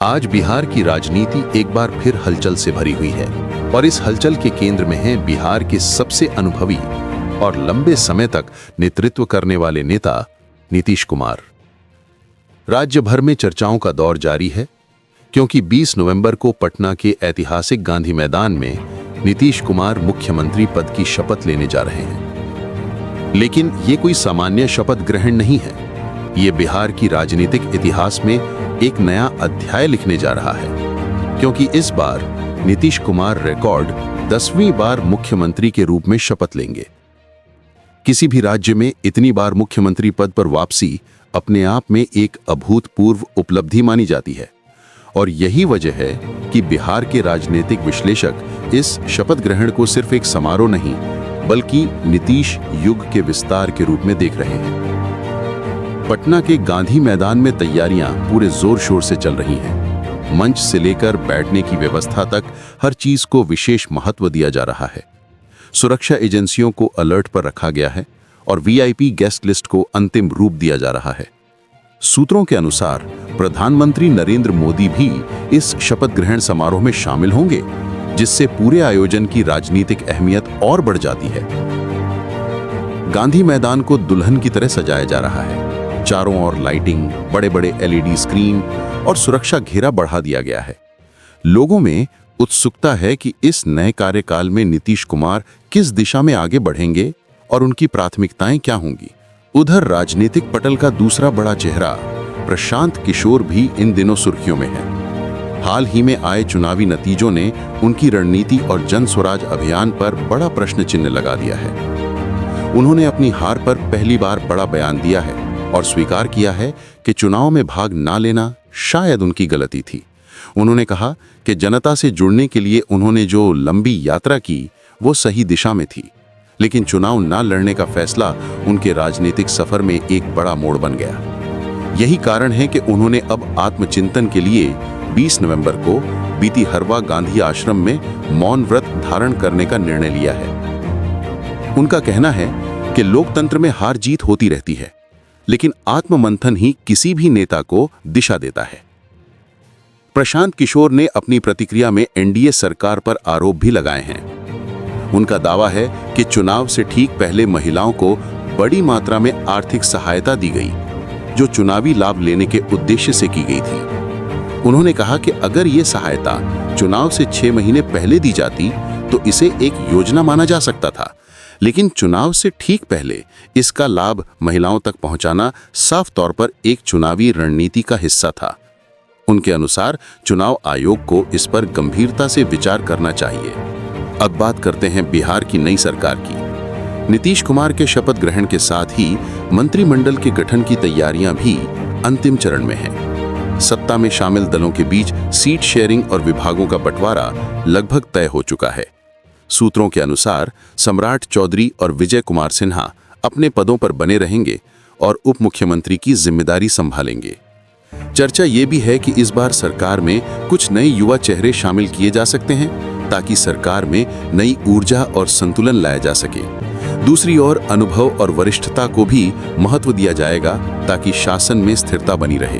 आज बिहार की राजनीति एक बार फिर हलचल से भरी हुई है और इस हलचल के केंद्र में है बिहार के सबसे अनुभवी और लंबे समय तक नेतृत्व करने वाले नेता नीतीश कुमार। राज्य भर में चर्चाओं का दौर जारी है क्योंकि 20 नवंबर को पटना के ऐतिहासिक गांधी मैदान में नीतीश कुमार मुख्यमंत्री पद की शपथ लेने जा रहे हैं। लेकिन ये कोई सामान्य शपथ ग्रहण नहीं है, ये बिहार की राजनीतिक इतिहास में एक नया अध्याय लिखने जा रहा है, क्योंकि इस बार नीतीश कुमार रिकॉर्ड 10वीं बार मुख्यमंत्री के रूप में शपथ लेंगे। किसी भी राज्य में इतनी बार मुख्यमंत्री पद पर वापसी अपने आप में एक अभूतपूर्व उपलब्धि मानी जाती है और यही वजह है कि बिहार के राजनीतिक विश्लेषक इस शपथ ग्रहण को सिर्फ एक समारोह नहीं बल्कि नीतीश युग के विस्तार के रूप में देख रहे हैं। पटना के गांधी मैदान में तैयारियां पूरे जोर शोर से चल रही हैं। मंच से लेकर बैठने की व्यवस्था तक हर चीज को विशेष महत्व दिया जा रहा है। सुरक्षा एजेंसियों को अलर्ट पर रखा गया है और वीआईपी गेस्ट लिस्ट को अंतिम रूप दिया जा रहा है। सूत्रों के अनुसार प्रधानमंत्री नरेंद्र मोदी भी इस शपथ ग्रहण समारोह में शामिल होंगे, जिससे पूरे आयोजन की राजनीतिक अहमियत और बढ़ जाती है। गांधी मैदान को दुल्हन की तरह सजाया जा रहा है। चारों ओर लाइटिंग, बड़े बड़े एलईडी स्क्रीन और सुरक्षा घेरा बढ़ा दिया गया है। लोगों में उत्सुकता है कि इस नए कार्यकाल में नीतीश कुमार किस दिशा में आगे बढ़ेंगे और उनकी प्राथमिकताएं क्या होंगी। उधर राजनीतिक पटल का दूसरा बड़ा चेहरा प्रशांत किशोर भी इन दिनों सुर्खियों में है। हाल ही में आए चुनावी नतीजों ने उनकी रणनीति और जन स्वराज अभियान पर बड़ा प्रश्न चिन्ह लगा दिया है। उन्होंने अपनी हार पर पहली बार बड़ा बयान दिया है और स्वीकार किया है कि चुनाव में भाग ना लेना शायद उनकी गलती थी। उन्होंने कहा कि जनता से जुड़ने के लिए उन्होंने जो लंबी यात्रा की वो सही दिशा में थी, लेकिन चुनाव ना लड़ने का फैसला उनके राजनीतिक सफर में एक बड़ा मोड़ बन गया। यही कारण है कि उन्होंने अब आत्मचिंतन के लिए 20 नवंबर को बीती हरवा गांधी आश्रम में मौन व्रत धारण करने का निर्णय लिया है। उनका कहना है कि लोकतंत्र में हार जीत होती रहती है, लेकिन आत्ममंथन ही किसी भी नेता को दिशा देता है। प्रशांत किशोर ने अपनी प्रतिक्रिया में एनडीए सरकार पर आरोप भी लगाए हैं। उनका दावा है कि चुनाव से ठीक पहले महिलाओं को बड़ी मात्रा में आर्थिक सहायता दी गई, जो चुनावी लाभ लेने के उद्देश्य से की गई थी। उन्होंने कहा कि अगर ये सहायता चुनाव से 6 महीने पहले दी जाती तो इसे एक योजना माना जा सकता था, लेकिन चुनाव से ठीक पहले इसका लाभ महिलाओं तक पहुंचाना साफ तौर पर एक चुनावी रणनीति का हिस्सा था। उनके अनुसार चुनाव आयोग को इस पर गंभीरता से विचार करना चाहिए। अब बात करते हैं बिहार की नई सरकार की। नीतीश कुमार के शपथ ग्रहण के साथ ही मंत्रिमंडल के गठन की तैयारियां भी अंतिम चरण में हैं। सत्ता में शामिल दलों के बीच सीट शेयरिंग और विभागों का बंटवारा लगभग तय हो चुका है। सूत्रों के अनुसार सम्राट चौधरी और विजय कुमार सिन्हा अपने पदों पर बने रहेंगे और उप मुख्यमंत्री की जिम्मेदारी संभालेंगे। चर्चा ये भी है कि इस बार सरकार में कुछ नए युवा चेहरे शामिल किए जा सकते हैं ताकि सरकार में नई ऊर्जा और संतुलन लाया जा सके। दूसरी ओर अनुभव और वरिष्ठता को भी महत्व दिया जाएगा ताकि शासन में स्थिरता बनी रहे।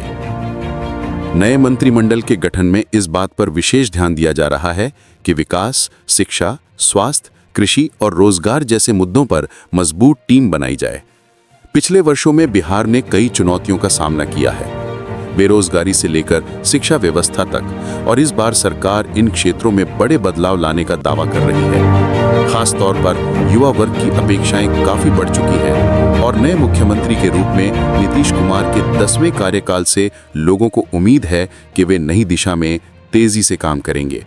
नए मंत्रिमंडल के गठन में इस बात पर विशेष ध्यान दिया जा रहा है कि विकास, शिक्षा, स्वास्थ्य, कृषि और रोजगार जैसे मुद्दों पर मजबूत टीम बनाई जाए। पिछले वर्षों में बिहार ने कई चुनौतियों का सामना किया है, बेरोजगारी से लेकर शिक्षा व्यवस्था तक, और इस बार सरकार इन क्षेत्रों में बड़े बदलाव लाने का दावा कर रही है। खास तौर पर युवा वर्ग की अपेक्षाएं काफी बढ़ चुकी है और नए मुख्यमंत्री के रूप में नीतीश कुमार के 10वें कार्यकाल से लोगों को उम्मीद है कि वे नई दिशा में तेजी से काम करेंगे।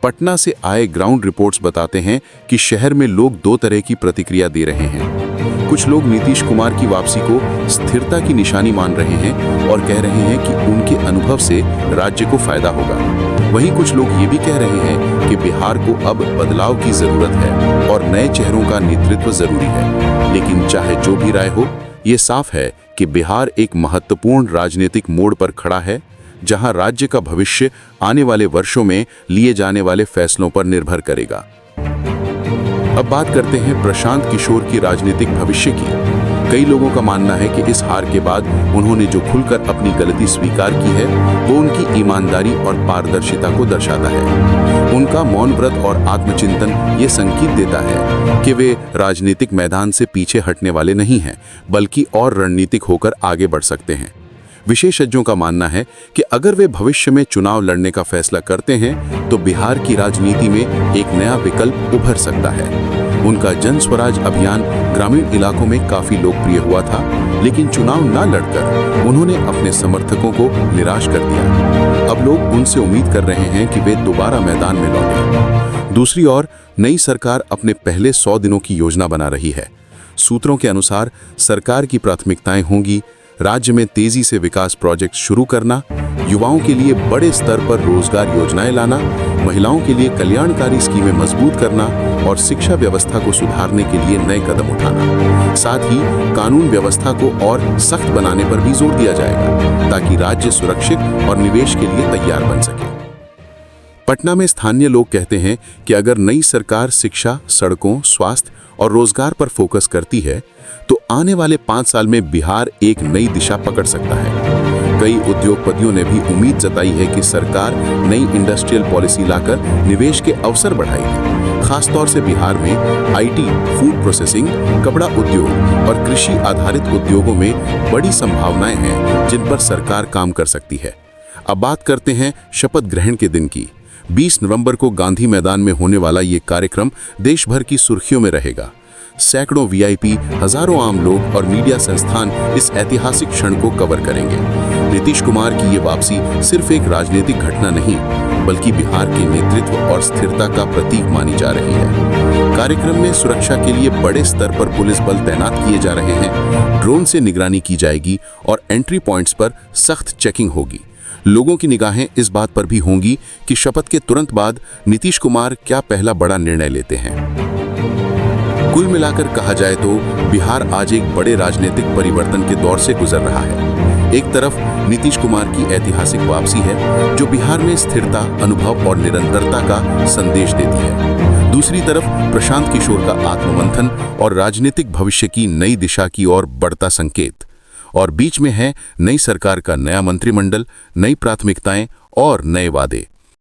पटना से आए ग्राउंड रिपोर्ट्स बताते हैं कि शहर में लोग दो तरह की प्रतिक्रिया दे रहे हैं। कुछ लोग नीतीश कुमार की वापसी को स्थिरता की निशानी मान रहे हैं और कह रहे हैं कि उनके अनुभव से राज्य को फायदा होगा। वहीं कुछ लोग ये भी कह रहे हैं कि बिहार को अब बदलाव की जरूरत है और नए चेहरों का नेतृत्व जरूरी है। लेकिन चाहे जो भी राय हो, ये साफ है कि बिहार एक महत्वपूर्ण राजनीतिक मोड़ पर खड़ा है, जहां राज्य का भविष्य आने वाले वर्षों में लिए जाने वाले फैसलों पर निर्भर करेगा। अब बात करते हैं प्रशांत किशोर की राजनीतिक भविष्य की। कई लोगों का मानना है कि इस हार के बाद उन्होंने जो खुलकर अपनी गलती स्वीकार की है वो उनकी ईमानदारी और पारदर्शिता को दर्शाता है। उनका मौन व्रत और आत्मचिंतन ये संकेत देता है कि वे राजनीतिक मैदान से पीछे हटने वाले नहीं हैं, बल्कि और रणनीतिक होकर आगे बढ़ सकते हैं। विशेषज्ञों का मानना है कि अगर वे भविष्य में चुनाव लड़ने का फैसला करते हैं तो बिहार की राजनीति में एक नया विकल्प उभर सकता है। उनका जन स्वराज अभियान ग्रामीण इलाकों में काफी लोकप्रिय हुआ था, लेकिन चुनाव न लड़कर उन्होंने अपने समर्थकों को निराश कर दिया। अब लोग उनसे उम्मीद कर रहे हैं कि वे दोबारा मैदान में लौटें। दूसरी ओर नई सरकार अपने पहले 100 दिनों की योजना बना रही है। सूत्रों के अनुसार सरकार की प्राथमिकताएं होंगी राज्य में तेजी से विकास प्रोजेक्ट शुरू करना, युवाओं के लिए बड़े स्तर पर रोजगार योजनाएं लाना, महिलाओं के लिए कल्याणकारी स्कीमें मजबूत करना और शिक्षा व्यवस्था को सुधारने के लिए नए कदम उठाना। साथ ही कानून व्यवस्था को और सख्त बनाने पर भी जोर दिया जाएगा ताकि राज्य सुरक्षित और निवेश के लिए तैयार बन सके। पटना में स्थानीय लोग कहते हैं कि अगर नई सरकार शिक्षा, सड़कों, स्वास्थ्य और रोजगार पर फोकस करती है तो आने वाले 5 साल में बिहार एक नई दिशा पकड़ सकता है। कई उद्योगपतियों ने भी उम्मीद जताई है कि सरकार नई इंडस्ट्रियल पॉलिसी लाकर निवेश के अवसर बढ़ाएगी। खासतौर से बिहार में आईटी, फूड प्रोसेसिंग, कपड़ा उद्योग और कृषि आधारित उद्योगों में बड़ी संभावनाएं हैं जिन पर सरकार काम कर सकती है। अब बात करते हैं शपथ ग्रहण के दिन की। 20 नवंबर को गांधी मैदान में होने वाला ये कार्यक्रम देश भर की सुर्खियों में रहेगा। सैकड़ों वीआईपी, हजारों आम लोग और मीडिया संस्थान इस ऐतिहासिक क्षण को कवर करेंगे। नीतीश कुमार की ये वापसी सिर्फ एक राजनीतिक घटना नहीं, बल्कि बिहार के नेतृत्व और स्थिरता का प्रतीक मानी जा रही है। कार्यक्रम में सुरक्षा के लिए बड़े स्तर पर पुलिस बल तैनात किए जा रहे हैं, ड्रोन से निगरानी की जाएगी और एंट्री पॉइंट्स पर सख्त चेकिंग होगी। लोगों की निगाहें इस बात पर भी होंगी कि शपथ के तुरंत बाद नीतीश कुमार क्या पहला बड़ा निर्णय लेते हैं। कुल मिलाकर कहा जाए तो बिहार आज एक बड़े राजनीतिक परिवर्तन के दौर से गुजर रहा है। एक तरफ नीतीश कुमार की ऐतिहासिक वापसी है जो बिहार में स्थिरता, अनुभव और निरंतरता का संदेश देती है। दूसरी तरफ प्रशांत किशोर का आत्ममंथन और राजनीतिक भविष्य की नई दिशा की ओर बढ़ता संकेत। और बीच में है नई सरकार का नया मंत्रिमंडल, नई प्राथमिकताएं और नए वादे।